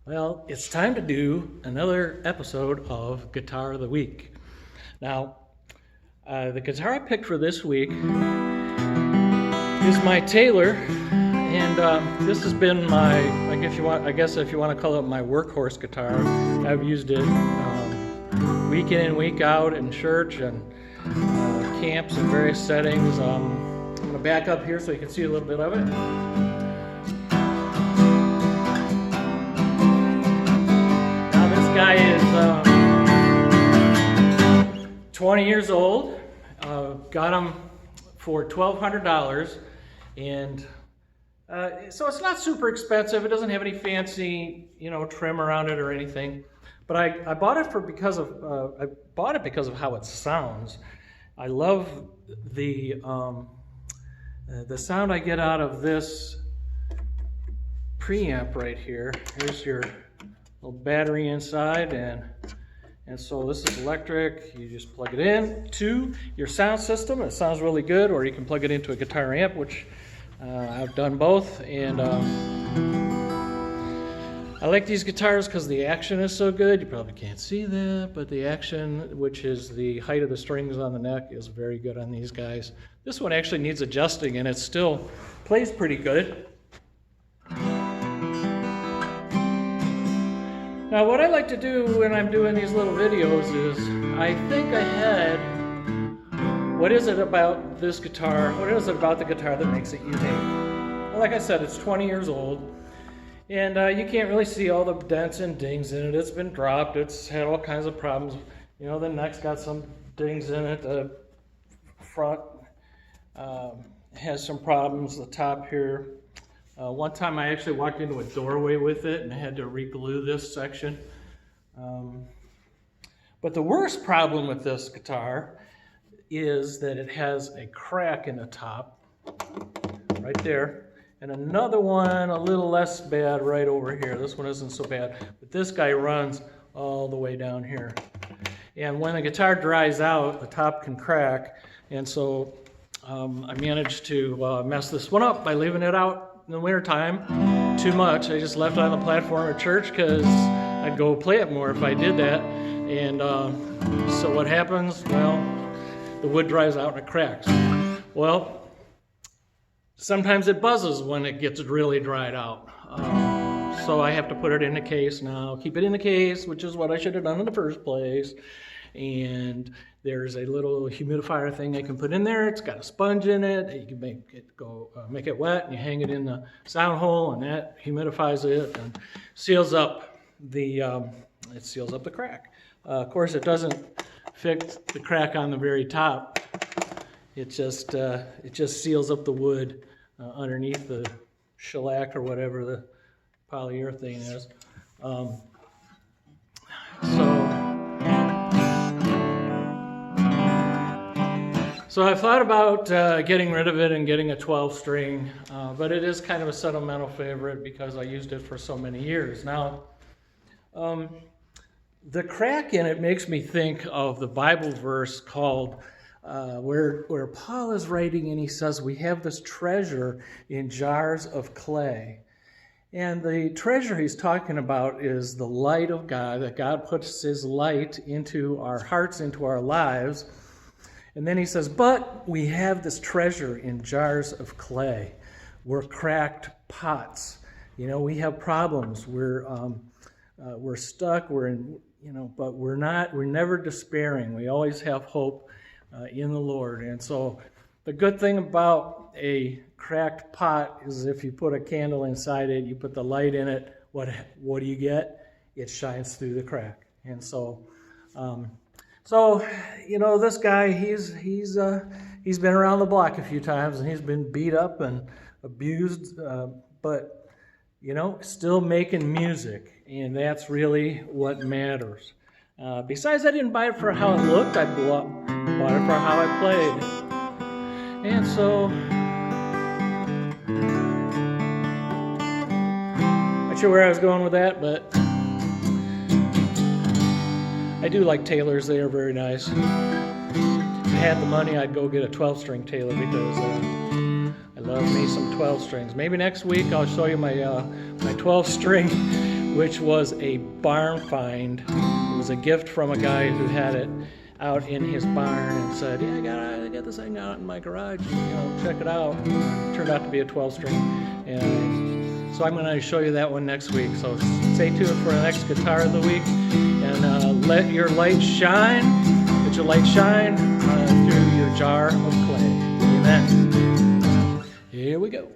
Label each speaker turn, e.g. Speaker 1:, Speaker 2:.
Speaker 1: Well, it's time to do another episode of Guitar of the Week. Now, the guitar I picked for this week is my Taylor, and this has been my, I guess if you want to call it my workhorse guitar. I've used it week in and week out in church and camps and various settings. I'm going to back up here so you can see a little bit of it. Guy is 20 years old. Got him for $1,200, and so it's not super expensive. It doesn't have any fancy, trim around it or anything. But I bought it because of how it sounds. I love the sound I get out of this preamp right here. Here's your little battery inside, and so this is electric. You just plug it in to your sound system. It sounds really good, or you can plug it into a guitar amp, which I've done both. And I like these guitars because the action is so good. You probably can't see that, but the action, which is the height of the strings on the neck, is very good on these guys. This one actually needs adjusting, and it still plays pretty good. Now, what I like to do when I'm doing these little videos is I think ahead, what is it about this guitar? What is it about the guitar that makes it unique? Well, like I said, it's 20 years old, and you can't really see all the dents and dings in it. It's been dropped. It's had all kinds of problems. The neck's got some dings in it. The front has some problems. The top here. One time I actually walked into a doorway with it and I had to re-glue this section. But the worst problem with this guitar is that it has a crack in the top, right there, and another one a little less bad right over here. This one isn't so bad, but this guy runs all the way down here. And when the guitar dries out, the top can crack, and so I managed to mess this one up by leaving it out in the wintertime too much. I just left it on the platform at church because I'd go play it more if I did that. And so what happens? Well, the wood dries out and it cracks. Well, sometimes it buzzes when it gets really dried out. So I have to put it in a case now, keep it in the case, which is what I should have done in the first place. And there's a little humidifier thing I can put in there. It's got a sponge in it. You can make it wet, and you hang it in the sound hole, and that humidifies it and seals up the crack. Of course, it doesn't fix the crack on the very top. It just seals up the wood underneath the shellac or whatever the polyurethane is. So I've thought about getting rid of it and getting a 12-string, but it is kind of a sentimental favorite because I used it for so many years. Now, the crack in it makes me think of the Bible verse called, where Paul is writing and he says, we have this treasure in jars of clay. And the treasure he's talking about is the light of God, that God puts his light into our hearts, into our lives. And then he says, but we have this treasure in jars of clay. We're cracked pots. We have problems. We're stuck. But we're never despairing. We always have hope in the Lord. And so the good thing about a cracked pot is if you put a candle inside it, you put the light in it, what do you get? It shines through the crack. And so, this guy, he's been around the block a few times, and he's been beat up and abused, but still making music, and that's really what matters. Besides, I didn't buy it for how it looked. I bought it for how I played, and so not sure where I was going with that, but I do like Taylors. They are very nice. If I had the money, I'd go get a 12-string Taylor because I love me some 12 strings. Maybe next week I'll show you my 12-string which was a barn find. It was a gift from a guy who had it out in his barn and said, yeah, I got this thing out in my garage, check it out. It turned out to be a 12-string. And so I'm going to show you that one next week. So stay tuned for the next guitar of the week. And let your light shine. Let your light shine through your jar of clay. Amen. Here we go.